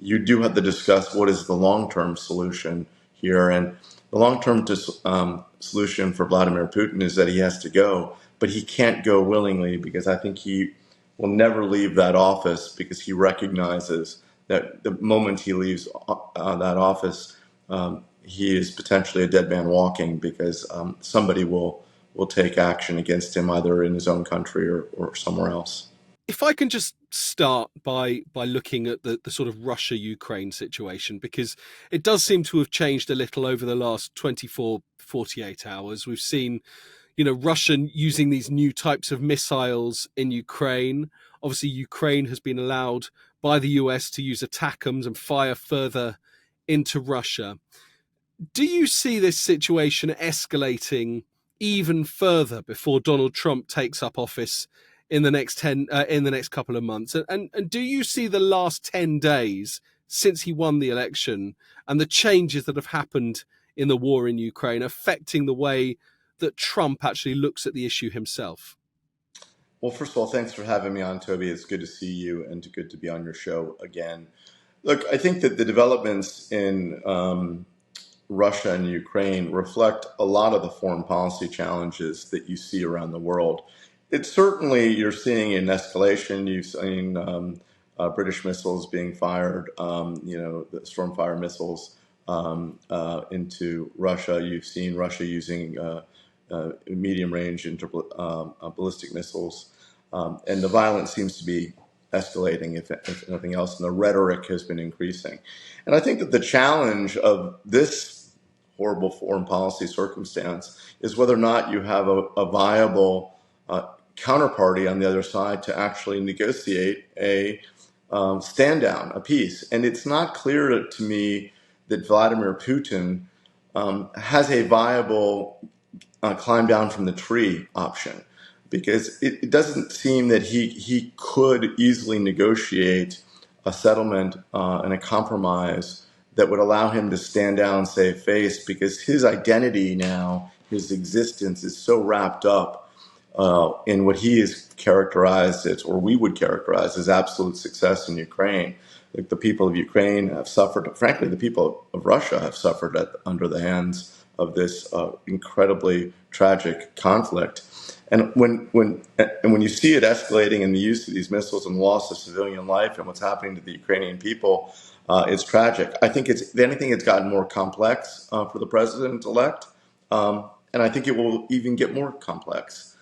you do have to discuss what is the long-term solution here. And the long-term solution for Vladimir Putin is that he has to go, but he can't go willingly, because I think he will never leave that office, because he recognizes that the moment he leaves that office, he is potentially a dead man walking, because somebody will take action against him, either in his own country or somewhere else. If I can just start by looking at the sort of Russia-Ukraine situation, because it does seem to have changed a little over the last 24, 48 hours. We've seen, Russia using these new types of missiles in Ukraine. Obviously, Ukraine has been allowed by the US to use ATACMS and fire further into Russia. Do you see this situation escalating even further before Donald Trump takes up office in the next couple of months? And do you see the last 10 days since he won the election and the changes that have happened in the war in Ukraine affecting the way that Trump actually looks at the issue himself? Well, first of all, thanks for having me on, Toby. It's good to see you and good to be on your show again. Look, I think that the developments in Russia and Ukraine reflect a lot of the foreign policy challenges that you see around the world. It's certainly, you're seeing an escalation. You've seen British missiles being fired, the Stormfire missiles into Russia. You've seen Russia using medium-range ballistic missiles, and the violence seems to be escalating, if nothing else, and the rhetoric has been increasing. And I think that the challenge of this horrible foreign policy circumstance is whether or not you have a viable counterparty on the other side to actually negotiate a stand down, a peace. And it's not clear to me that Vladimir Putin has a viable climb down from the tree option, because it doesn't seem that he could easily negotiate a settlement and a compromise that would allow him to stand down, save face, because his identity now, his existence, is so wrapped up in what he is characterized as, or we would characterize as, absolute success in Ukraine. Like, the people of Ukraine have suffered, frankly, the people of Russia have suffered under the hands of this incredibly tragic conflict. And when you see it escalating in the use of these missiles and loss of civilian life and what's happening to the Ukrainian people, it's tragic. I think if anything, it's gotten more complex for the president-elect, and I think it will even get more complex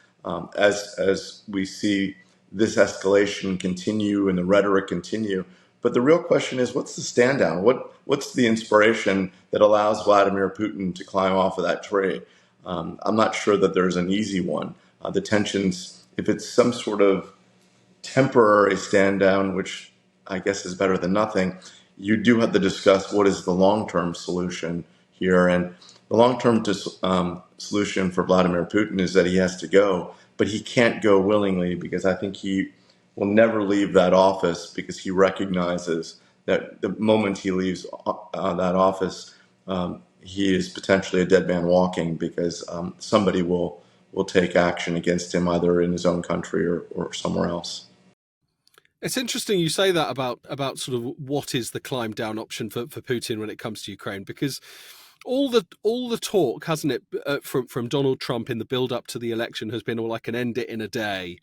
as we see this escalation continue and the rhetoric continue. But the real question is, what's the stand down? What's the inspiration that allows Vladimir Putin to climb off of that tree? I'm not sure that there's an easy one. The tensions, if it's some sort of temporary stand down, which I guess is better than nothing, you do have to discuss what is the long-term solution here. And the long-term solution for Vladimir Putin is that he has to go, but he can't go willingly, because I think he will never leave that office, because he recognizes that the moment he leaves that office, he is potentially a dead man walking, because somebody will take action against him, either in his own country or somewhere else. It's interesting you say that about sort of what is the climb down option for Putin when it comes to Ukraine, because all the talk, hasn't it, from Donald Trump in the build up to the election has been, I can end it in a day.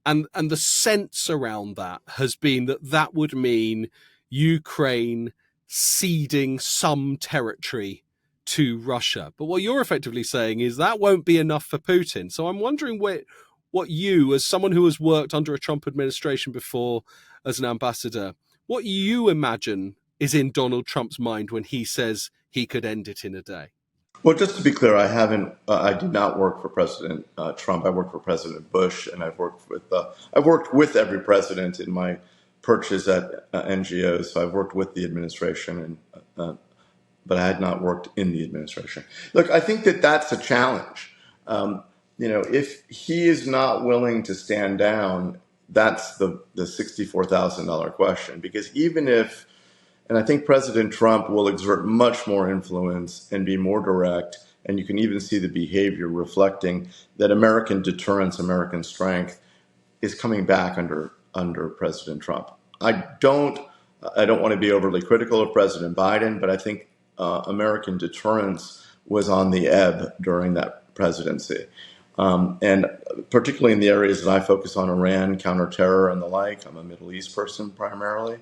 And the sense around that has been that would mean Ukraine ceding some territory to Russia. But what you're effectively saying is that won't be enough for Putin. So I'm wondering what you, as someone who has worked under a Trump administration before as an ambassador, what you imagine is in Donald Trump's mind when he says he could end it in a day. Well, just to be clear, I did not work for President Trump. I worked for President Bush, and I've worked with every president in my perches at NGOs. So I've worked with the administration, but I had not worked in the administration. Look, I think that that's a challenge. If he is not willing to stand down, that's the $64,000 question. Because even if, and I think President Trump will exert much more influence and be more direct, and you can even see the behavior reflecting that American deterrence, American strength is coming back under President Trump. I don't I don't want to be overly critical of President Biden, but I think American deterrence was on the ebb during that presidency. And particularly in the areas that I focus on, Iran, counterterror, and the like. I'm a Middle East person primarily.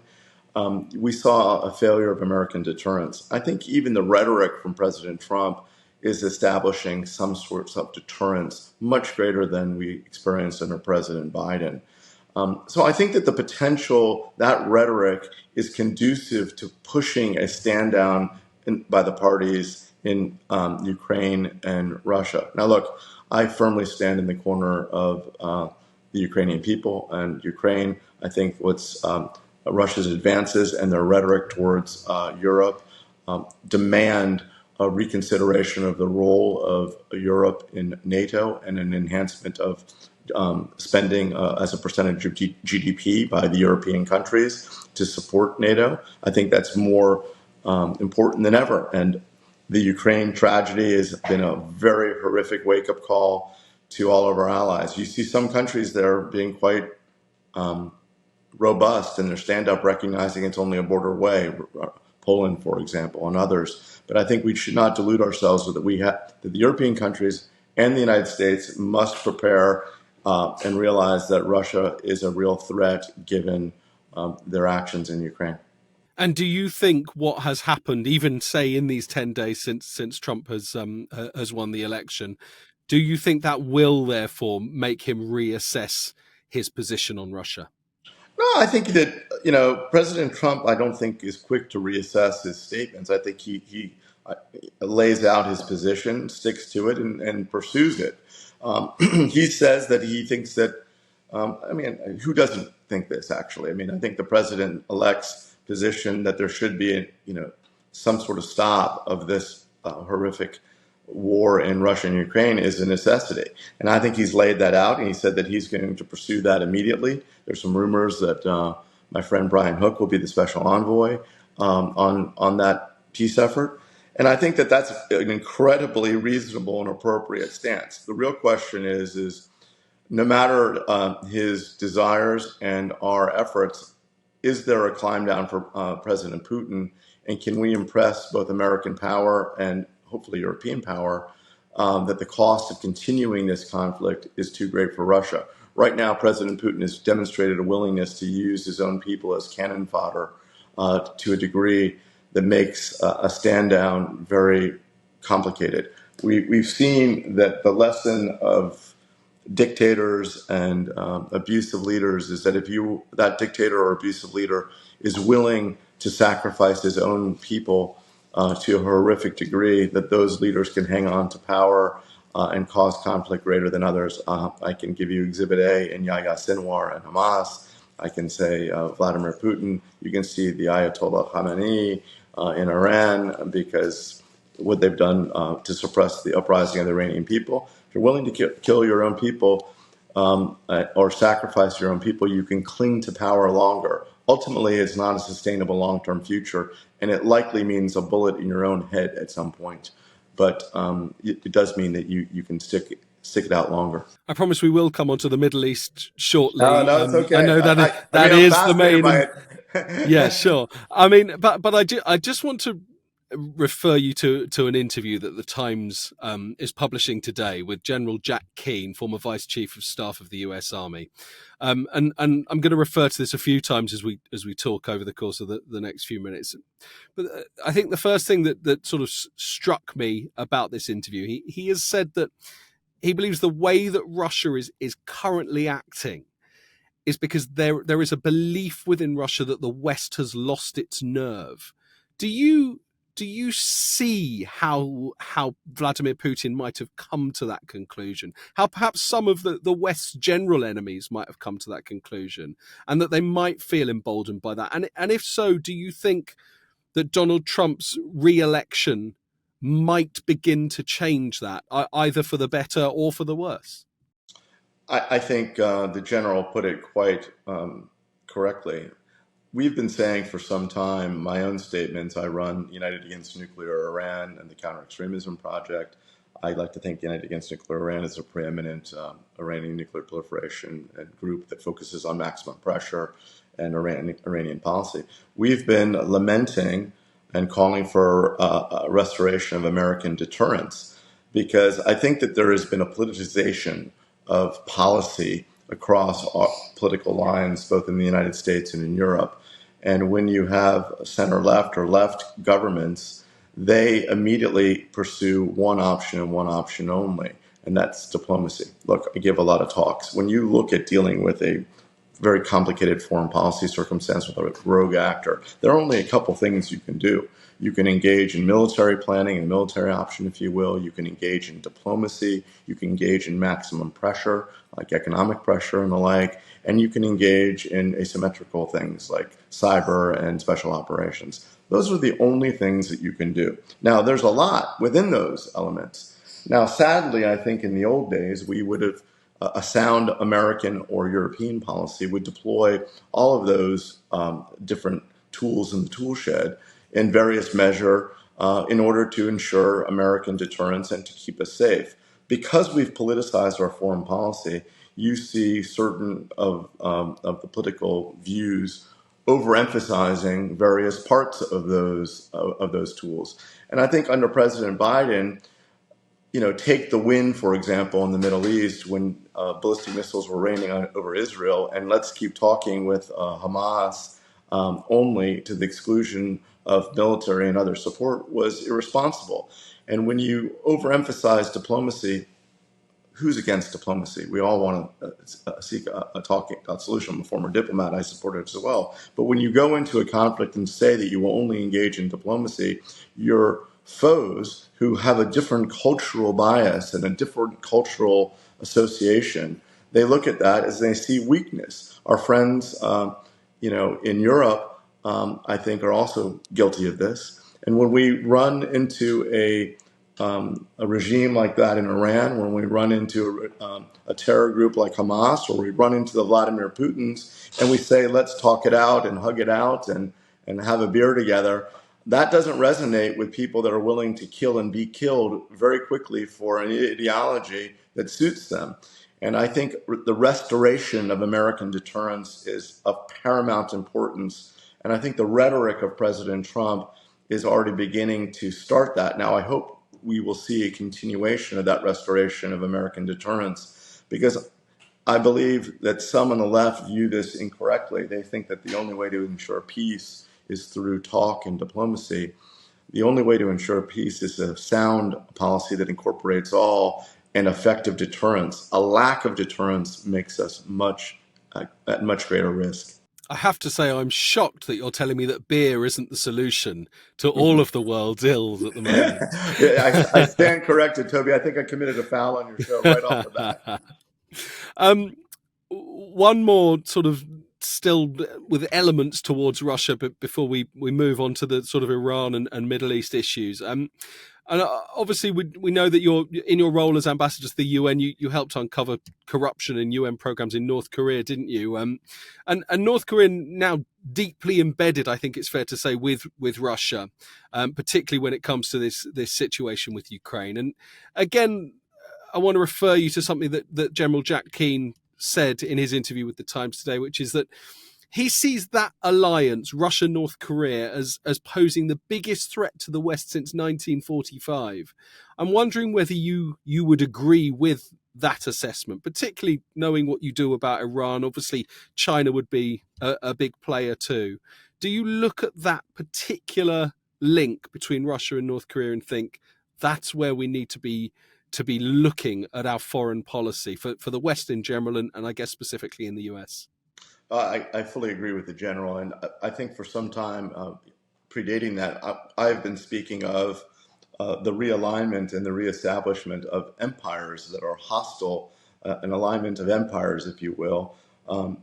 We saw a failure of American deterrence. I think even the rhetoric from President Trump is establishing some sorts of deterrence much greater than we experienced under President Biden. So I think that the potential, that rhetoric is conducive to pushing a stand down by the parties in Ukraine and Russia. Now, look, I firmly stand in the corner of the Ukrainian people and Ukraine. I think what's Russia's advances and their rhetoric towards Europe demand a reconsideration of the role of Europe in NATO and an enhancement of spending as a percentage of GDP by the European countries to support NATO. I think that's more important than ever. And the Ukraine tragedy has been a very horrific wake-up call to all of our allies. You see some countries there being quite robust in their stand-up, recognizing it's only a border away, Poland, for example, and others. But I think we should not delude ourselves that that the European countries and the United States must prepare and realize that Russia is a real threat given their actions in Ukraine. And do you think what has happened, even say in these 10 days since Trump has won the election, do you think that will therefore make him reassess his position on Russia? No, I think that, President Trump, I don't think is quick to reassess his statements. I think he lays out his position, sticks to it, and pursues it. He says that he thinks that, who doesn't think this, actually? I think the president-elect's position that there should be, some sort of stop of this horrific war in Russia and Ukraine is a necessity. And I think he's laid that out, and he said that he's going to pursue that immediately. There's some rumors that my friend Brian Hook will be the special envoy on that peace effort. And I think that that's an incredibly reasonable and appropriate stance. The real question is no matter his desires and our efforts, is there a climb down for President Putin? And can we impress both American power and hopefully European power that the cost of continuing this conflict is too great for Russia? Right now, President Putin has demonstrated a willingness to use his own people as cannon fodder to a degree that makes a stand down very complicated. We've seen that the lesson of dictators and abusive leaders is that if that dictator or abusive leader is willing to sacrifice his own people to a horrific degree, that those leaders can hang on to power and cause conflict greater than others. I can give you Exhibit A in Yahya Sinwar and Hamas. I can say Vladimir Putin. You can see the Ayatollah Khamenei in Iran, because what they've done to suppress the uprising of the Iranian people. If you're willing to kill your own people or sacrifice your own people, you can cling to power longer. Ultimately, it's not a sustainable long-term future, and it likely means a bullet in your own head at some point. But it does mean that you can stick it out longer. I promise we will come on to the Middle East shortly. No, it's okay. I know that is the main. Yeah, sure. But I just want to refer you to an interview that the Times is publishing today with General Jack Kean, former Vice Chief of Staff of the U.S. Army, and I'm going to refer to this a few times as we talk over the course of the next few minutes. But I think the first thing that sort of struck me about this interview, he has said that he believes the way that Russia is currently acting is because there is a belief within Russia that the West has lost its nerve. Do you see how Vladimir Putin might have come to that conclusion? How perhaps some of the West's general enemies might have come to that conclusion, and that they might feel emboldened by that? And if so, do you think that Donald Trump's re-election might begin to change that, either for the better or for the worse? I think the general put it quite correctly. We've been saying for some time, my own statements, I run United Against Nuclear Iran and the Counter-Extremism Project. I like to think United Against Nuclear Iran is a preeminent Iranian nuclear proliferation group that focuses on maximum pressure and Iranian policy. We've been lamenting and calling for a restoration of American deterrence, because I think that there has been a politicization of policy across political lines, both in the United States and in Europe. And when you have center left or left governments, they immediately pursue one option and one option only, and that's diplomacy. Look, I give a lot of talks. When you look at dealing with a very complicated foreign policy circumstance with a rogue actor, there are only a couple things you can do. You can engage in military planning, a military option, if you will. You can engage in diplomacy. You can engage in maximum pressure, like economic pressure and the like. And you can engage in asymmetrical things like cyber and special operations. Those are the only things that you can do. Now, there's a lot within those elements. Now, sadly, I think in the old days, we would have a sound American or European policy would deploy all of those different tools in the tool shed in various measure in order to ensure American deterrence and to keep us safe. Because we've politicized our foreign policy, you see certain of the political views overemphasizing various parts of those tools. And I think under President Biden, take the win, for example, in the Middle East when ballistic missiles were raining over Israel, and let's keep talking with Hamas only to the exclusion of military and other support was irresponsible. And when you overemphasize diplomacy, who's against diplomacy? We all want to seek a solution. I'm a former diplomat. I support it as well. But when you go into a conflict and say that you will only engage in diplomacy, your foes who have a different cultural bias and a different cultural association, they look at that as they see weakness. Our friends, in Europe, I think are also guilty of this. And when we run into a regime like that in Iran, when we run into a terror group like Hamas, or we run into the Vladimir Putins, and we say, let's talk it out and hug it out and have a beer together, that doesn't resonate with people that are willing to kill and be killed very quickly for an ideology that suits them. And I think the restoration of American deterrence is of paramount importance. And I think the rhetoric of President Trump is already beginning to start that. Now, I hope we will see a continuation of that restoration of American deterrence, because I believe that some on the left view this incorrectly. They think that the only way to ensure peace is through talk and diplomacy. The only way to ensure peace is a sound policy that incorporates all and effective deterrence. A lack of deterrence makes us at much greater risk. I have to say, I'm shocked that you're telling me that beer isn't the solution to all of the world's ills at the moment. Yeah, I stand corrected, Toby. I think I committed a foul on your show right off the bat. One more sort of still with elements towards Russia, but before we move on to the sort of Iran and Middle East issues. And obviously, we know that you're in your role as ambassador to the UN. You helped uncover corruption in UN programs in North Korea, didn't you? And North Korea now deeply embedded, I think it's fair to say, with Russia, particularly when it comes to this situation with Ukraine. And again, I want to refer you to something that General Jack Kean said in his interview with the Times today, which is that he sees that alliance, Russia-North Korea, as posing the biggest threat to the West since 1945. I'm wondering whether you would agree with that assessment, particularly knowing what you do about Iran. Obviously, China would be a big player too. Do you look at that particular link between Russia and North Korea and think that's where we need to be looking at our foreign policy for the West in general, and I guess specifically in the US? I fully agree with the general, and I think for some time predating that, I've been speaking of the realignment and the reestablishment of empires that are hostile, an alignment of empires, if you will,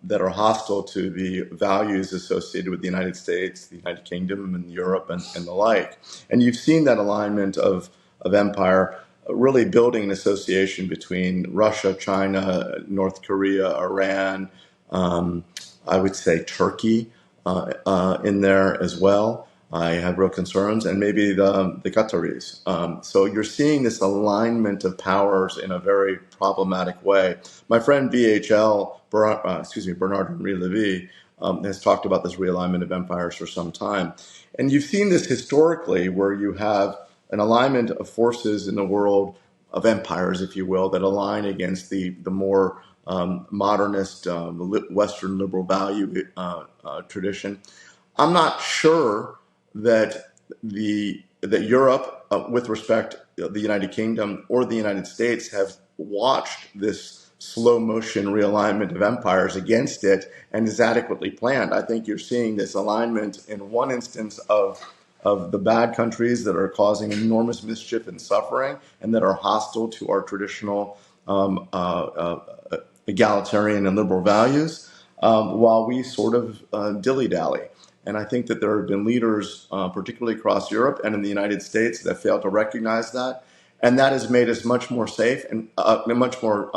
that are hostile to the values associated with the United States, the United Kingdom, and Europe, and the like. And you've seen that alignment of empire really building an association between Russia, China, North Korea, Iran, I would say Turkey in there as well. I have real concerns, and maybe the Qataris. So you're seeing this alignment of powers in a very problematic way. My friend Bernard-Henri Lévy, has talked about this realignment of empires for some time. And you've seen this historically, where you have an alignment of forces in the world, of empires, if you will, that align against the more modernist Western liberal value tradition. I'm not sure that that Europe, with respect to the United Kingdom or the United States, have watched this slow motion realignment of empires against it and is adequately planned. I think you're seeing this alignment in one instance of the bad countries that are causing enormous mischief and suffering and that are hostile to our traditional egalitarian and liberal values, while we sort of dilly-dally. And I think that there have been leaders, particularly across Europe and in the United States, that failed to recognize that. And that has made us much more safe and much more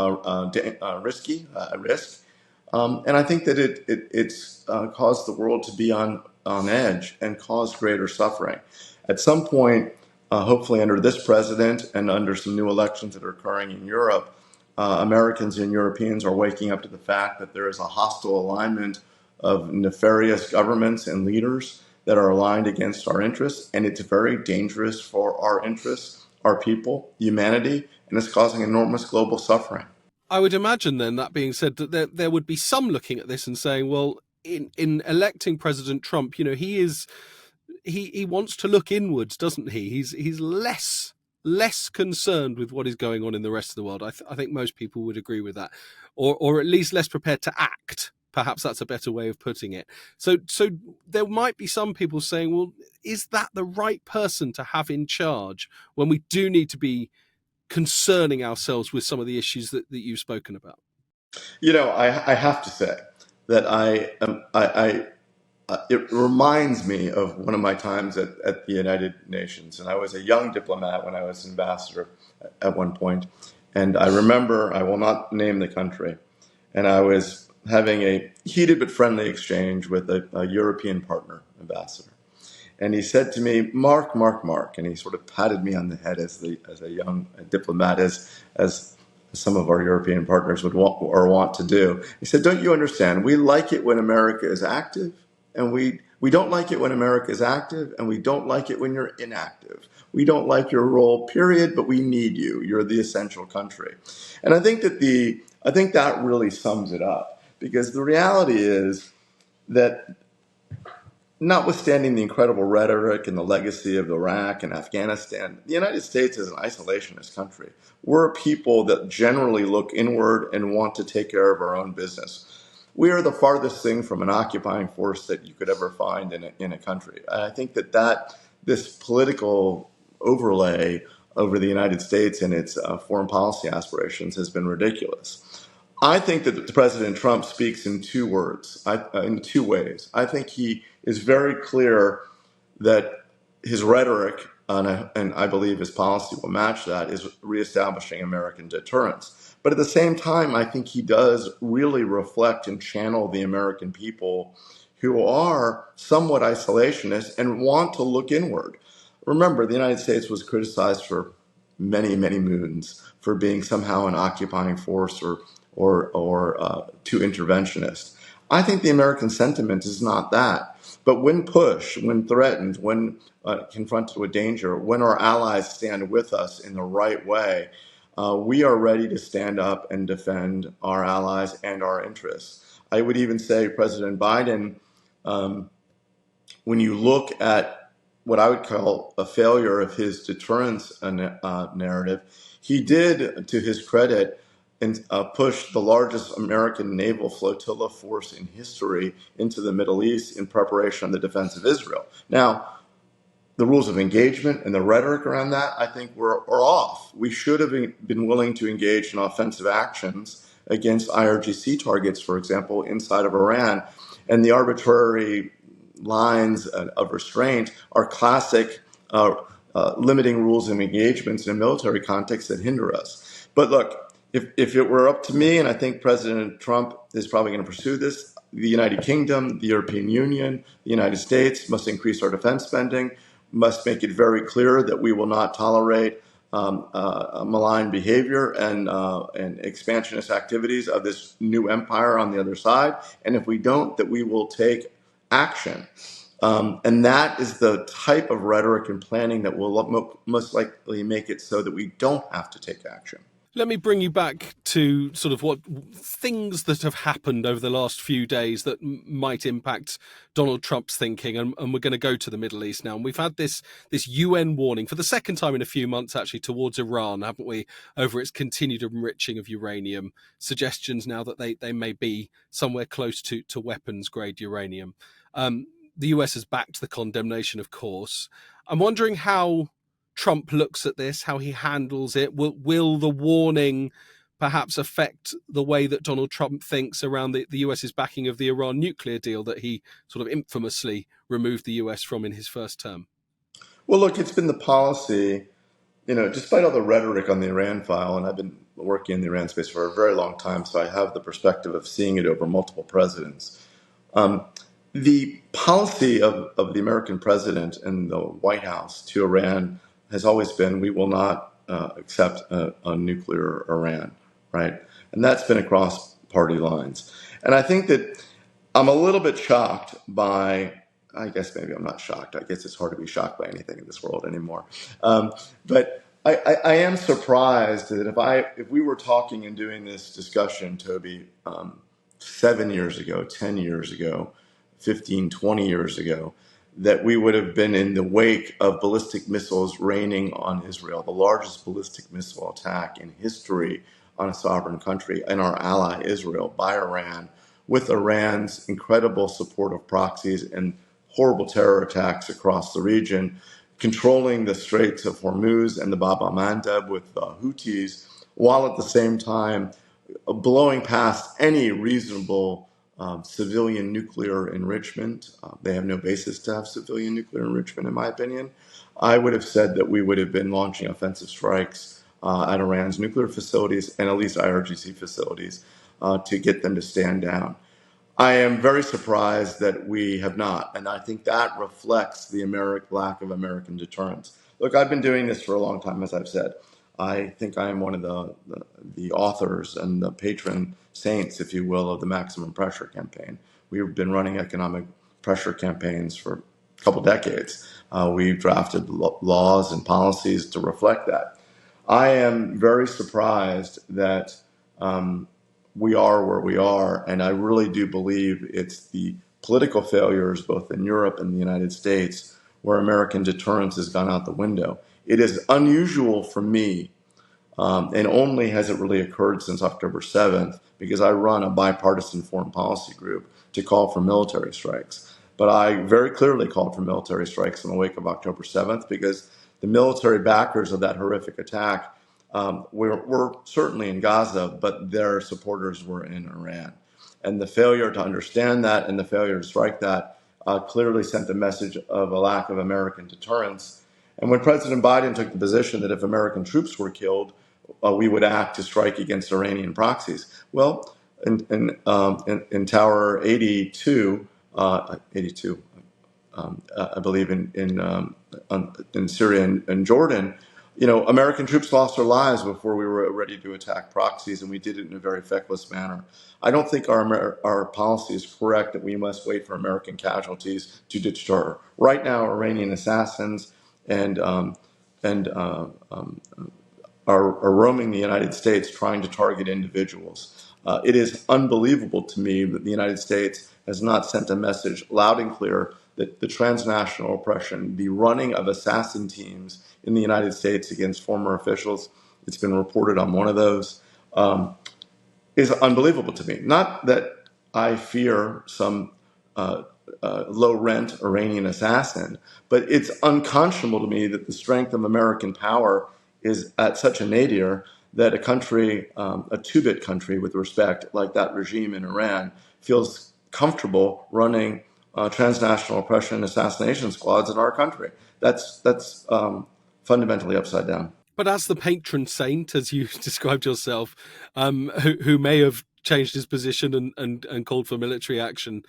risky, risk. And I think that it's caused the world to be on edge and caused greater suffering. At some point, hopefully under this president and under some new elections that are occurring in Europe, Americans and Europeans are waking up to the fact that there is a hostile alignment of nefarious governments and leaders that are aligned against our interests, and it's very dangerous for our interests, our people, humanity, and it's causing enormous global suffering. I would imagine then, that being said, that there would be some looking at this and saying, well, in electing President Trump, he wants to look inwards, doesn't he? He's less concerned with what is going on in the rest of the world. I think most people would agree with that, or at least less prepared to act. Perhaps that's a better way of putting it. So there might be some people saying, well, is that the right person to have in charge when we do need to be concerning ourselves with some of the issues that you've spoken about? I have to say that it reminds me of one of my times at the United Nations. And I was a young diplomat when I was ambassador at one point. And I remember, I will not name the country, and I was having a heated but friendly exchange with a European partner ambassador. And he said to me, Mark, and he sort of patted me on the head as a young diplomat, as some of our European partners would want to do. He said, don't you understand? We like it when America is active, and we don't like it when America is active, and we don't like it when you're inactive. We don't like your role, period, but we need you. You're the essential country. And I think that really sums it up. Because the reality is that, notwithstanding the incredible rhetoric and the legacy of Iraq and Afghanistan, the United States is an isolationist country. We're a people that generally look inward and want to take care of our own business. We are the farthest thing from an occupying force that you could ever find in a country. And I think that this political overlay over the United States and its foreign policy aspirations has been ridiculous. I think that President Trump speaks in two ways. I think he is very clear that his rhetoric, and I believe his policy will match that, is reestablishing American deterrence. But at the same time, I think he does really reflect and channel the American people who are somewhat isolationist and want to look inward. Remember, the United States was criticized for many, many moons for being somehow an occupying force or too interventionist. I think the American sentiment is not that. But when pushed, when threatened, when confronted with danger, when our allies stand with us in the right way, we are ready to stand up and defend our allies and our interests. I would even say President Biden, when you look at what I would call a failure of his deterrence narrative, he did, to his credit, and pushed the largest American naval flotilla force in history into the Middle East in preparation of the defense of Israel. Now, the rules of engagement and the rhetoric around that, I think, are off. We should have been willing to engage in offensive actions against IRGC targets, for example, inside of Iran. And the arbitrary lines of restraint are classic limiting rules of engagements in a military context that hinder us. But look, if it were up to me, and I think President Trump is probably going to pursue this, the United Kingdom, the European Union, the United States must increase our defense spending, must make it very clear that we will not tolerate malign behavior and expansionist activities of this new empire on the other side. And if we don't, that we will take action. And that is the type of rhetoric and planning that will most likely make it so that we don't have to take action. Let me bring you back to sort of what things that have happened over the last few days that might impact Donald Trump's thinking. And we're going to go to the Middle East now. And we've had this UN warning for the second time in a few months, actually, towards Iran, haven't we, over its continued enriching of uranium. Suggestions now that they may be somewhere close to weapons grade uranium. The US has backed the condemnation, of course. I'm wondering how Trump looks at this, how he handles it. Will the warning perhaps affect the way that Donald Trump thinks around the US's backing of the Iran nuclear deal that he sort of infamously removed the US from in his first term? Well, look, it's been the policy, despite all the rhetoric on the Iran file, and I've been working in the Iran space for a very long time, so I have the perspective of seeing it over multiple presidents. The policy of the American president and the White House to Iran has always been, we will not accept a nuclear Iran, right? And that's been across party lines. And I think that I'm a little bit shocked by, I guess maybe I'm not shocked. I guess it's hard to be shocked by anything in this world anymore. But I am surprised that if we were talking and doing this discussion, Toby, 7 years ago, 10 years ago, 15, 20 years ago, that we would have been in the wake of ballistic missiles raining on Israel, the largest ballistic missile attack in history on a sovereign country, and our ally Israel by Iran, with Iran's incredible support of proxies and horrible terror attacks across the region, controlling the Straits of Hormuz and the Bab al-Mandeb with the Houthis, while at the same time blowing past any reasonable civilian nuclear enrichment. They have no basis to have civilian nuclear enrichment, in my opinion. I would have said that we would have been launching offensive strikes at Iran's nuclear facilities and at least IRGC facilities to get them to stand down. I am very surprised that we have not, and I think that reflects the lack of American deterrence. Look, I've been doing this for a long time, as I've said. I think I am one of the authors and the patron saints, if you will, of the maximum pressure campaign. We've been running economic pressure campaigns for a couple decades. We've drafted laws and policies to reflect that. I am very surprised that we are where we are, and I really do believe it's the political failures both in Europe and the United States where American deterrence has gone out the window. It is unusual for me, and only has it really occurred since October 7th, because I run a bipartisan foreign policy group, to call for military strikes. But I very clearly called for military strikes in the wake of October 7th, because the military backers of that horrific attack were certainly in Gaza, but their supporters were in Iran. And the failure to understand that and the failure to strike that clearly sent a message of a lack of American deterrence. And when President Biden took the position that if American troops were killed, we would act to strike against Iranian proxies. Well, in Tower 82, I believe in Syria and Jordan, American troops lost their lives before we were ready to attack proxies, and we did it in a very feckless manner. I don't think our policy is correct that we must wait for American casualties to deter. Right now, Iranian assassins and are roaming the United States trying to target individuals. It is unbelievable to me that the United States has not sent a message loud and clear that the transnational oppression, the running of assassin teams in the United States against former officials, it's been reported on one of those, is unbelievable to me. Not that I fear some low-rent Iranian assassin, but it's unconscionable to me that the strength of American power is at such a nadir that a country, a two-bit country with respect, like that regime in Iran, feels comfortable running transnational oppression and assassination squads in our country. That's fundamentally upside down. But as the patron saint, as you described yourself, who may have changed his position and called for military action,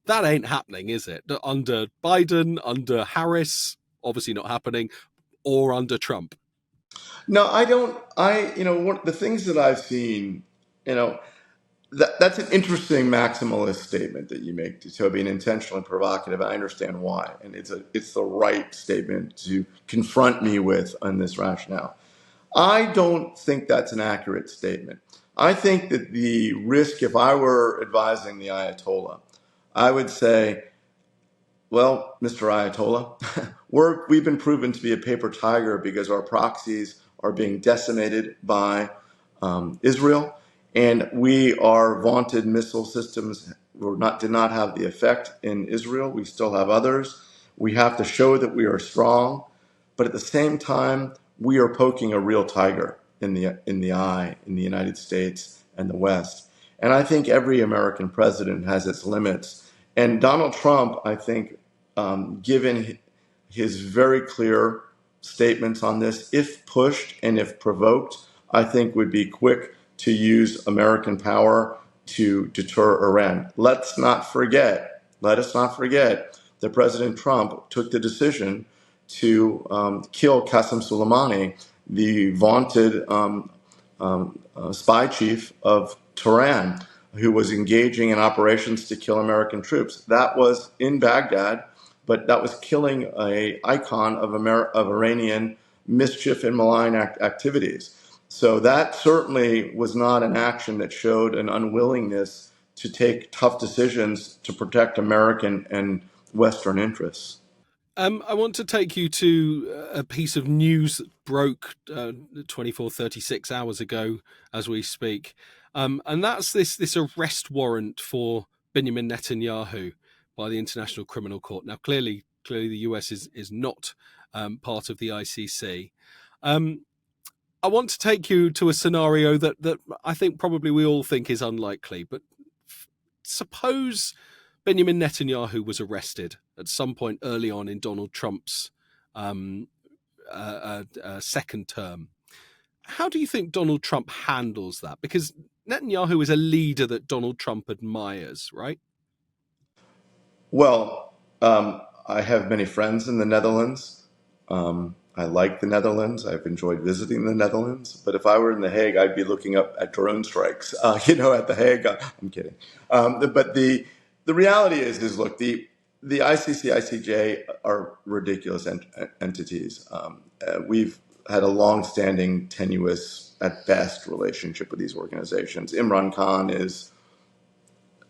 that ain't happening, is it? Under Biden, under Harris, obviously not happening, or under Trump? No, I don't. The things that I've seen, you know, that's an interesting maximalist statement that you make, Toby, and intentionally provocative. I understand why, and it's the right statement to confront me with on this rationale. I don't think that's an accurate statement. I think that the risk, if I were advising the Ayatollah, I would say, well, Mr. Ayatollah, we've been proven to be a paper tiger because our proxies are being decimated by Israel, and our vaunted missile systems did not have the effect in Israel. We still have others. We have to show that we are strong, but at the same time, we are poking a real tiger in the eye in the United States and the West. And I think every American president has its limits. And Donald Trump, I think, given his very clear statements on this, if pushed and if provoked, I think would be quick to use American power to deter Iran. Let us not forget that President Trump took the decision to kill Qasem Soleimani, the vaunted spy chief of Tehran, who was engaging in operations to kill American troops. That was in Baghdad, but that was killing an icon of Iranian mischief and malign activities. So that certainly was not an action that showed an unwillingness to take tough decisions to protect American and Western interests. I want to take you to a piece of news that broke 24, 36 hours ago as we speak. And that's this arrest warrant for Benjamin Netanyahu by the International Criminal Court. Now, clearly the US is not part of the ICC. I want to take you to a scenario that I think probably we all think is unlikely, but suppose Benjamin Netanyahu was arrested at some point early on in Donald Trump's second term. How do you think Donald Trump handles that? Because Netanyahu is a leader that Donald Trump admires, right? Well, I have many friends in the Netherlands. I like the Netherlands. I've enjoyed visiting the Netherlands. But if I were in The Hague, I'd be looking up at drone strikes. At The Hague. I'm kidding. But the reality is look, the ICC, ICJ are ridiculous entities. We've had a long-standing, tenuous, at best, relationship with these organizations. Imran Khan is,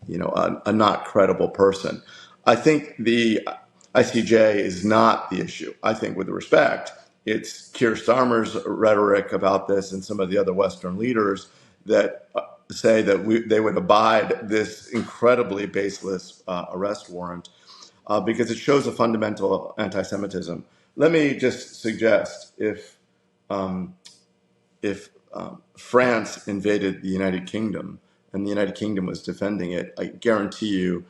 a not credible person. I think the ICJ is not the issue. I think, with respect, it's Keir Starmer's rhetoric about this and some of the other Western leaders that say that they would abide this incredibly baseless arrest warrant because it shows a fundamental anti-Semitism. Let me just suggest if France invaded the United Kingdom and the United Kingdom was defending it, I guarantee you,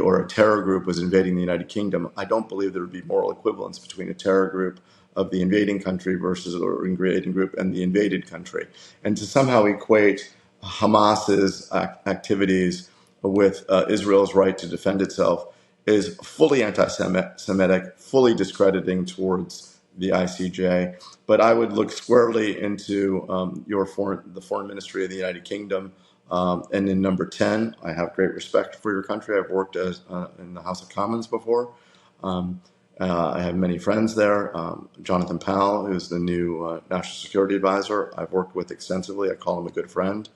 or a terror group was invading the United Kingdom, I don't believe there would be moral equivalence between a terror group of the invading country versus an invading group and the invaded country. And to somehow equate Hamas's activities with Israel's right to defend itself is fully anti-Semitic, fully discrediting towards the ICJ. But I would look squarely into the foreign ministry of the United Kingdom. And in number 10, I have great respect for your country. I've worked in the House of Commons before. I have many friends there. Jonathan Powell, who's the new National Security Advisor, I've worked with extensively. I call him a good friend.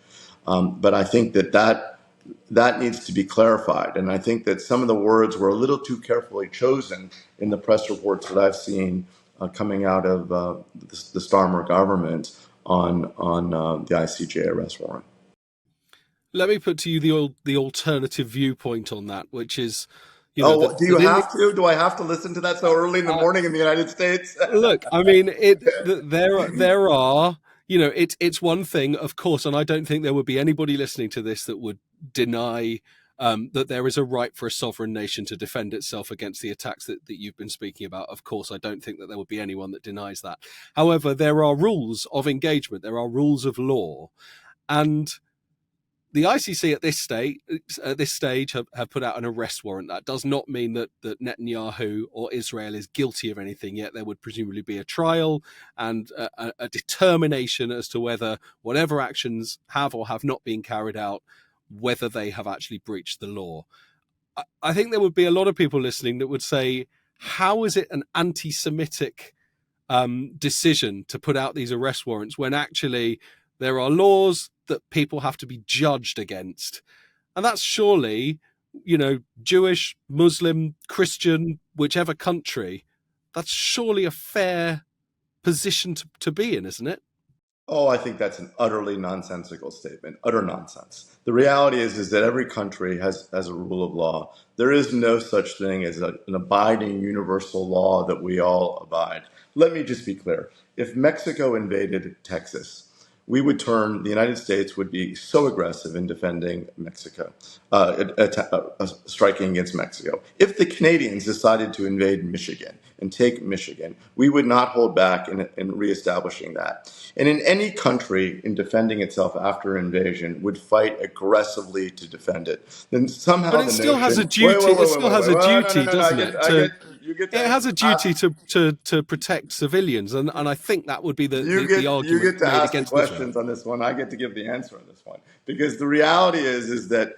But I think that needs to be clarified. And I think that some of the words were a little too carefully chosen in the press reports that I've seen coming out of the Starmer government on the ICJ arrest warrant. Let me put to you the alternative viewpoint on that, which is, do you have to? Do I have to listen to that so early in the morning in the United States? Look, I mean, there are, it's one thing, of course, and I don't think there would be anybody listening to this that would deny that there is a right for a sovereign nation to defend itself against the attacks that you've been speaking about. Of course, I don't think that there would be anyone that denies that. However, there are rules of engagement. There are rules of law. And the ICC at this stage have put out an arrest warrant. That does not mean that Netanyahu or Israel is guilty of anything yet. There would presumably be a trial and a determination as to whether whatever actions have or have not been carried out, whether they have actually breached the law. I think there would be a lot of people listening that would say, how is it an anti-Semitic decision to put out these arrest warrants when actually there are laws that people have to be judged against? And that's surely, Jewish, Muslim, Christian, whichever country, that's surely a fair position to be in, isn't it? Oh, I think that's an utterly nonsensical statement. Utter nonsense. The reality is that every country has a rule of law. There is no such thing as an abiding universal law that we all abide. Let me just be clear. If Mexico invaded Texas, the United States would be so aggressive in defending Mexico, striking against Mexico. If the Canadians decided to invade Michigan and take Michigan, we would not hold back in reestablishing that. And in any country in defending itself after invasion would fight aggressively to defend it. Then somehow But it still has a duty. It still has a duty, doesn't it? It has a duty to protect civilians, and I think that would be the argument you get to made ask the against Israel. questions on this one. I get to give the answer on this one, because the reality is that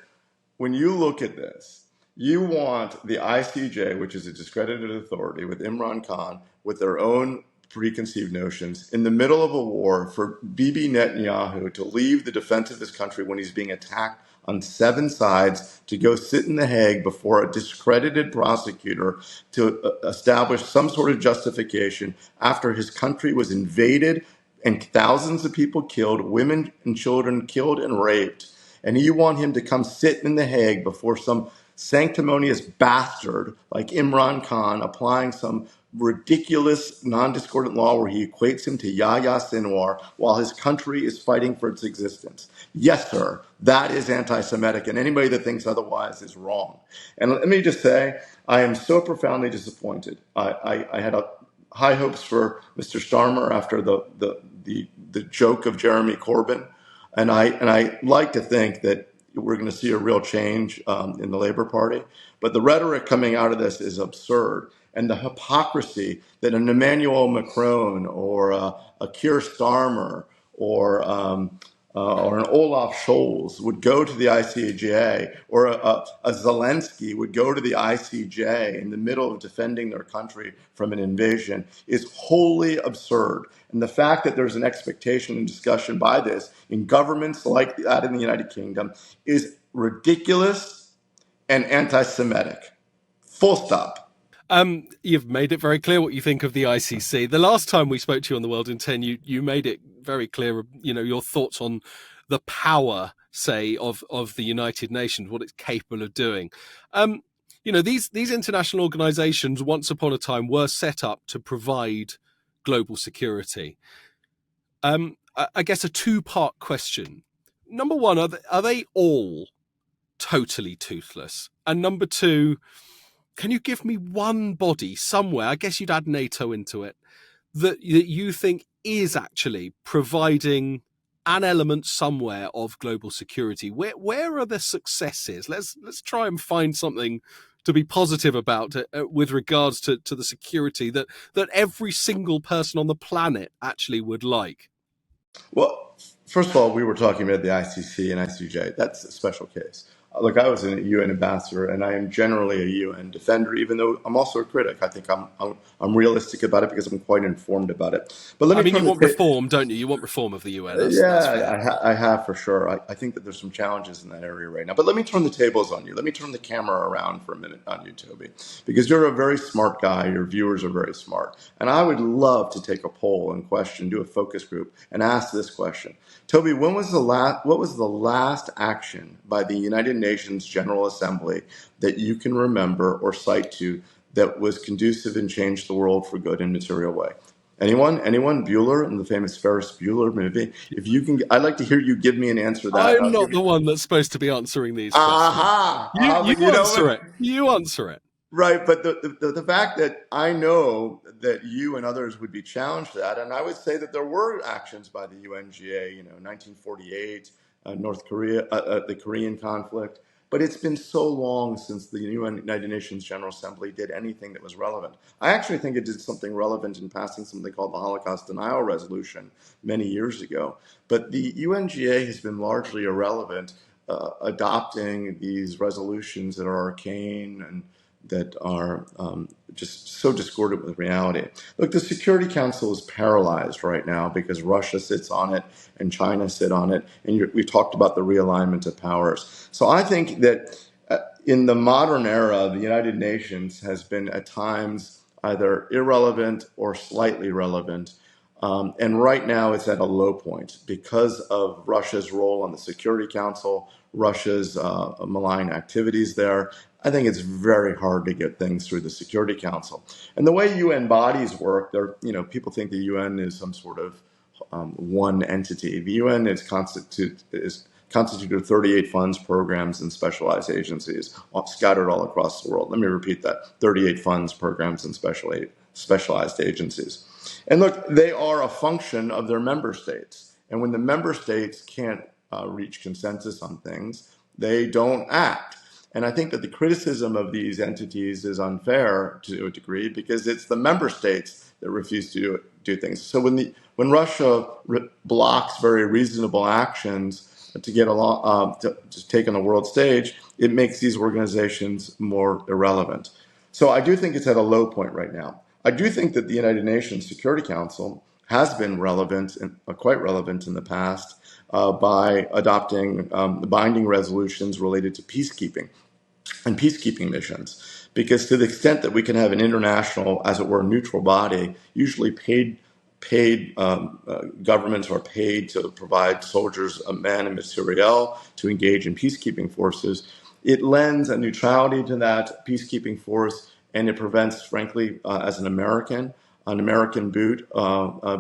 when you look at this, you want the ICJ, which is a discredited authority with Imran Khan, with their own preconceived notions, in the middle of a war, for Bibi Netanyahu to leave the defense of his country when he's being attacked on 7 sides, to go sit in The Hague before a discredited prosecutor to establish some sort of justification after his country was invaded and thousands of people killed, women and children killed and raped. And you want him to come sit in The Hague before some sanctimonious bastard like Imran Khan applying some ridiculous non-discordant law where he equates him to Yahya Sinwar while his country is fighting for its existence. Yes, sir, that is anti-Semitic, and anybody that thinks otherwise is wrong. And let me just say, I am so profoundly disappointed. I had high hopes for Mr. Starmer after the joke of Jeremy Corbyn, and I like to think that we're going to see a real change in the Labour Party. But the rhetoric coming out of this is absurd. And the hypocrisy that an Emmanuel Macron or a Keir Starmer or an Olaf Scholz would go to the ICJ, or a Zelensky would go to the ICJ in the middle of defending their country from an invasion is wholly absurd. And the fact that there's an expectation and discussion by this in governments like that in the United Kingdom is ridiculous and anti-Semitic. Full stop. You've made it very clear what you think of the ICC. The last time we spoke to you on The World in 10, you made it very clear, your thoughts on the power, say, of the United Nations, what it's capable of doing. These international organizations once upon a time were set up to provide global security. I guess a 2-part question. Number one, are they all totally toothless? And number 2, can you give me one body somewhere, I guess you'd add NATO into it, that you think is actually providing an element somewhere of global security? Where are the successes? Let's try and find something to be positive about with regards to the security that every single person on the planet actually would like. Well, first of all, we were talking about the ICC and ICJ. That's a special case. Look, I was a UN ambassador, and I am generally a UN defender, even though I'm also a critic. I think I'm realistic about it because I'm quite informed about it. But you want reform, don't you? You want reform of the UN. I have for sure. I think that there's some challenges in that area right now. But let me turn the tables on you. Let me turn the camera around for a minute on you, Toby, because you're a very smart guy. Your viewers are very smart. And I would love to take a poll and do a focus group and ask this question. Toby, what was the last action by the United Nations General Assembly that you can remember or cite to that was conducive and changed the world for good in a material way? Anyone? Bueller and the famous Ferris Bueller movie? If you can, I'd like to hear you give me an answer to that. I'm not the one that's supposed to be answering these questions. You answer it. Right, but the fact that I know that you and others would be challenged for that, and I would say that there were actions by the UNGA, 1948, North Korea, the Korean conflict. But it's been so long since the United Nations General Assembly did anything that was relevant. I actually think it did something relevant in passing something called the Holocaust Denial Resolution many years ago. But the UNGA has been largely irrelevant, adopting these resolutions that are arcane and that are just so discordant with reality. Look, the Security Council is paralyzed right now because Russia sits on it and China sit on it, and we talked about the realignment of powers. So I think that in the modern era, the United Nations has been at times either irrelevant or slightly relevant. And right now it's at a low point because of Russia's role on the Security Council, Russia's malign activities there. I think it's very hard to get things through the Security Council. And the way UN bodies work, people think the UN is some sort of one entity. The UN is constituted of 38 funds, programs, and specialized agencies scattered all across the world. Let me repeat that: 38 funds, programs, and specialized agencies. And look, they are a function of their member states. And when the member states can't reach consensus on things, they don't act. And I think that the criticism of these entities is unfair to a degree because it's the member states that refuse to do things. So when Russia blocks very reasonable actions to get along, to take on the world stage, it makes these organizations more irrelevant. So I do think it's at a low point right now. I do think that the United Nations Security Council has been relevant and quite relevant in the past by adopting binding resolutions related to peacekeeping and peacekeeping missions. Because to the extent that we can have an international, as it were, neutral body, usually paid governments are paid to provide soldiers, men, and materiel to engage in peacekeeping forces. It lends a neutrality to that peacekeeping force, and it prevents, frankly, as an American boot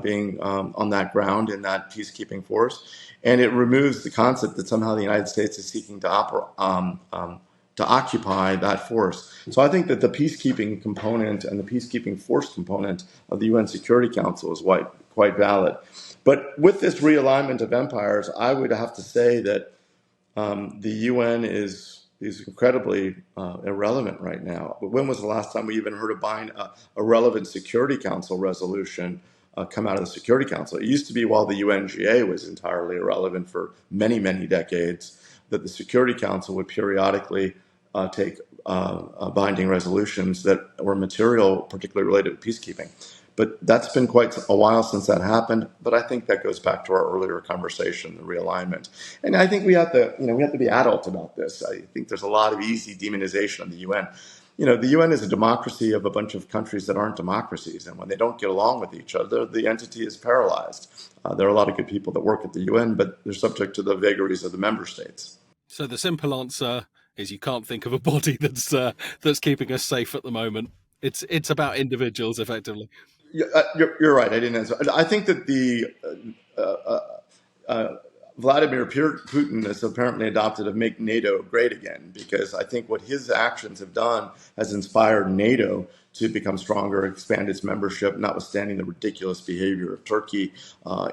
being on that ground in that peacekeeping force. And it removes the concept that somehow the United States is seeking to occupy that force. So I think that the peacekeeping component and the peacekeeping force component of the UN Security Council is quite valid. But with this realignment of empires, I would have to say that the UN is incredibly irrelevant right now. When was the last time we even heard a relevant Security Council resolution come out of the Security Council? It used to be, while the UNGA was entirely irrelevant for many, many decades, that the Security Council would periodically take binding resolutions that were material, particularly related to peacekeeping. But that's been quite a while since that happened. But I think that goes back to our earlier conversation, the realignment. And I think we have to be adult about this. I think there's a lot of easy demonization of the UN. The UN is a democracy of a bunch of countries that aren't democracies. And when they don't get along with each other, the entity is paralyzed. There are a lot of good people that work at the UN, but they're subject to the vagaries of the member states. So the simple answer is you can't think of a body that's keeping us safe at the moment. It's about individuals, effectively. You're right. I didn't answer. I think that the Vladimir Putin has apparently adopted of make NATO great again, because I think what his actions have done has inspired NATO to become stronger, expand its membership, notwithstanding the ridiculous behavior of Turkey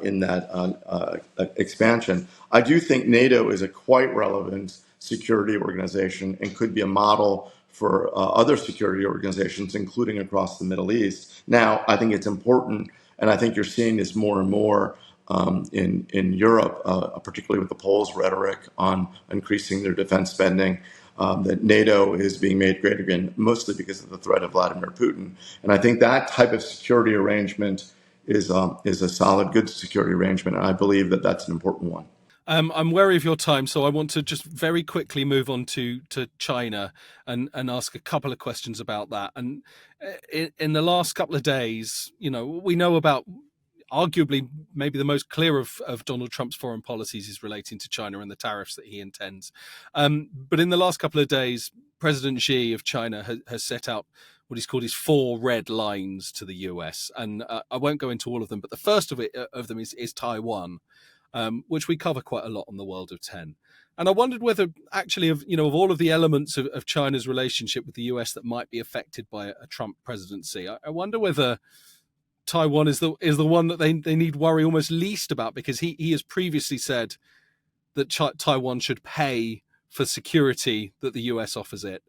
in that expansion. I do think NATO is a quite relevant security organization and could be a model for other security organizations, including across the Middle East. Now, I think it's important, and I think you're seeing this more and more in Europe, particularly with the Poles' rhetoric on increasing their defense spending, that NATO is being made great again, mostly because of the threat of Vladimir Putin. And I think that type of security arrangement is a solid, good security arrangement, and I believe that that's an important one. I'm wary of your time, so I want to just very quickly move on to China and ask a couple of questions about that. And in the last couple of days, we know about arguably maybe the most clear of Donald Trump's foreign policies is relating to China and the tariffs that he intends. But in the last couple of days, President Xi of China has set out what he's called his 4 red lines to the US. And I won't go into all of them, but the first of them is Taiwan. Which we cover quite a lot on the World of 10. And I wondered whether actually of all of the elements of China's relationship with the US that might be affected by a Trump presidency, I wonder whether Taiwan is the one that they need worry almost least about, because he has previously said that Taiwan should pay for security that the US offers it.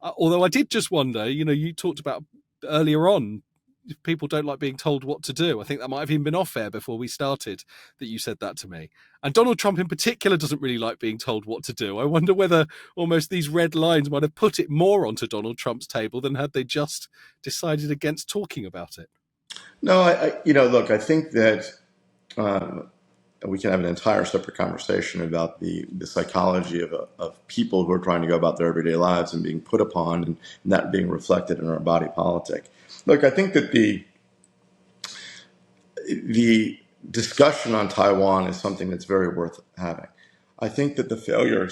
Although I did just wonder, you talked about earlier on, if people don't like being told what to do. I think that might have even been off air before we started that you said that to me. And Donald Trump in particular doesn't really like being told what to do. I wonder whether almost these red lines might have put it more onto Donald Trump's table than had they just decided against talking about it. No, look, I think that we can have an entire separate conversation about the psychology of people who are trying to go about their everyday lives and being put upon, and that being reflected in our body politic. Look, I think that the discussion on Taiwan is something that's very worth having. I think that the failure,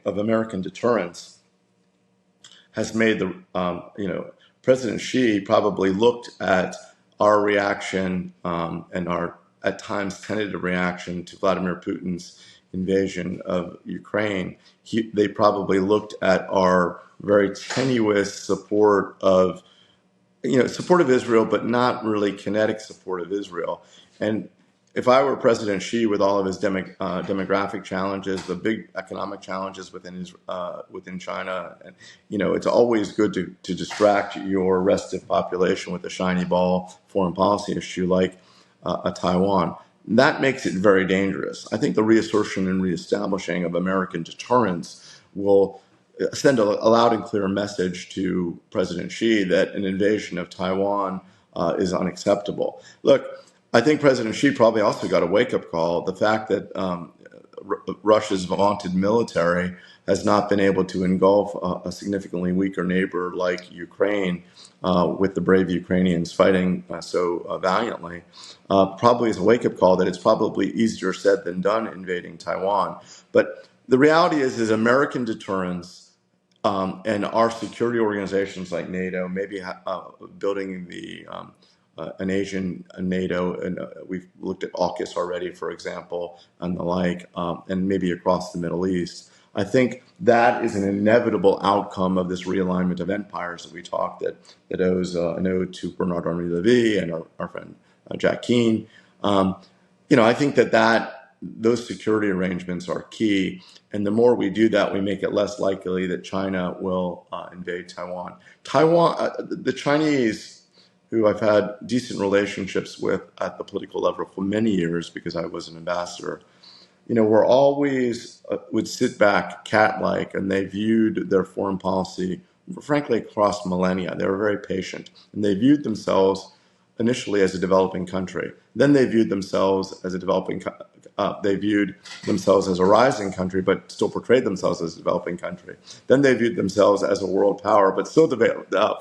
of American deterrence has made President Xi probably looked at our reaction and our at times tentative reaction to Vladimir Putin's invasion of Ukraine. They probably looked at our very tenuous support of Israel, but not really kinetic support of Israel. And if I were President Xi, with all of his demographic challenges, the big economic challenges within China, and it's always good to distract your restive population with a shiny ball foreign policy issue like a Taiwan. That makes it very dangerous. I think the reassertion and reestablishing of American deterrence will send a loud and clear message to President Xi that an invasion of Taiwan is unacceptable. Look, I think President Xi probably also got a wake-up call. The fact that Russia's vaunted military has not been able to engulf a significantly weaker neighbor like Ukraine, with the brave Ukrainians fighting so valiantly, probably is a wake-up call that it's probably easier said than done invading Taiwan. But the reality is American deterrence and our security organizations like NATO, maybe building an Asian NATO, and we've looked at AUKUS already, for example, and the like, and maybe across the Middle East. I think that is an inevitable outcome of this realignment of empires that we talked, that owes an ode to Bernard-Henri Lévy and our friend Jack Kean. I think that those security arrangements are key, and the more we do that, we make it less likely that China will invade Taiwan. The Chinese, who I've had decent relationships with at the political level for many years because I was an ambassador, were always would sit back cat-like, and they viewed their foreign policy, frankly, across millennia. They were very patient, and they viewed themselves initially as a developing country. Then they viewed themselves as a rising country, but still portrayed themselves as a developing country. Then they viewed themselves as a world power, but still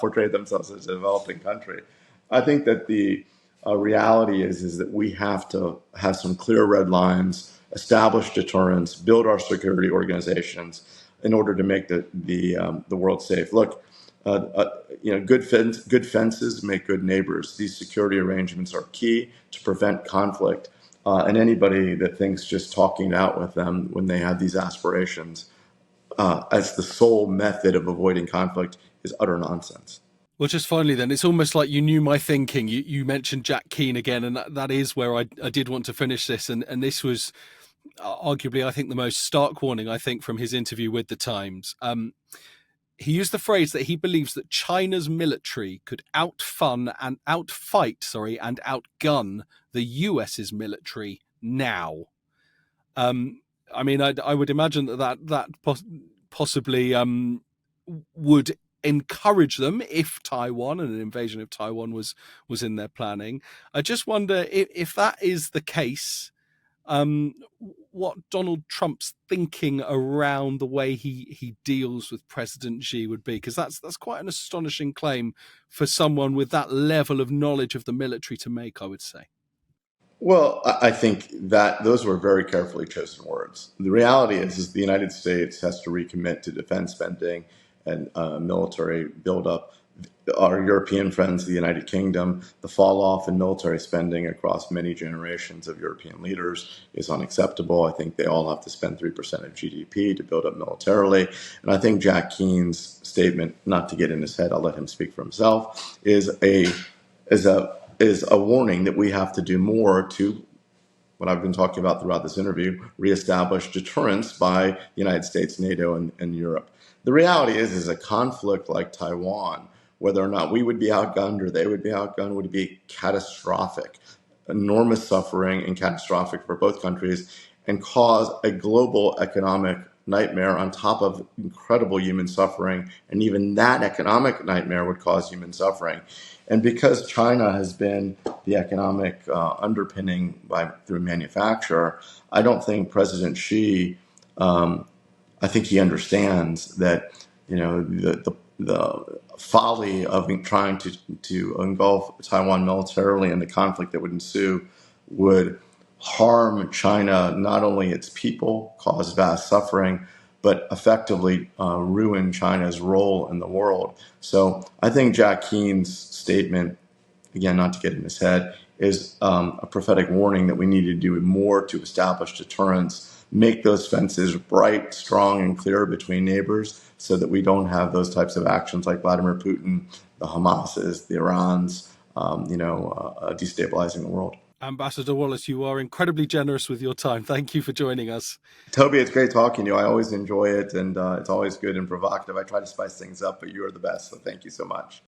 portrayed themselves as a developing country. I think that the reality is that we have to have some clear red lines, establish deterrence, build our security organizations in order to make the world safe. Look, good fences make good neighbors. These security arrangements are key to prevent conflict. And anybody that thinks just talking it out with them when they have these aspirations as the sole method of avoiding conflict is utter nonsense. Well, just finally then, it's almost like you knew my thinking. You mentioned Jack Kean again, and that is where I did want to finish this. And this was arguably, I think, the most stark warning, I think, from his interview with the Times. He used the phrase that he believes that China's military could outfight and outgun the US's military now. I mean, I would imagine that possibly would encourage them if Taiwan and an invasion of Taiwan was in their planning. I just wonder if that is the case, what Donald Trump's thinking around the way he deals with President Xi would be, because that's quite an astonishing claim for someone with that level of knowledge of the military to make, I would say. Well, I think that those were very carefully chosen words. The reality is the United States has to recommit to defense spending and military buildup. Our European friends, the United Kingdom, the fall off in military spending across many generations of European leaders is unacceptable. I think they all have to spend 3% of GDP to build up militarily. And I think Jack Kean's statement, not to get in his head, I'll let him speak for himself, is a warning that we have to do more to what I've been talking about throughout this interview, reestablish deterrence by the United States, NATO, and Europe. The reality is a conflict like Taiwan, whether or not we would be outgunned or they would be outgunned, would be catastrophic, enormous suffering and catastrophic for both countries, and cause a global economic nightmare on top of incredible human suffering. And even that economic nightmare would cause human suffering. And because China has been the economic underpinning through manufacture, I don't think President Xi, I think he understands that, the folly of trying to engulf Taiwan militarily and the conflict that would ensue would harm China, not only its people, cause vast suffering, but effectively ruin China's role in the world. So I think Jack Kean's statement, again, not to get in his head, is a prophetic warning that we need to do more to establish deterrence, make those fences bright, strong, and clear between neighbors so that we don't have those types of actions like Vladimir Putin, the Hamases, the Irans, destabilizing the world. Ambassador Wallace, you are incredibly generous with your time. Thank you for joining us. Toby, it's great talking to you. I always enjoy it, and it's always good and provocative. I try to spice things up, but you are the best, so thank you so much.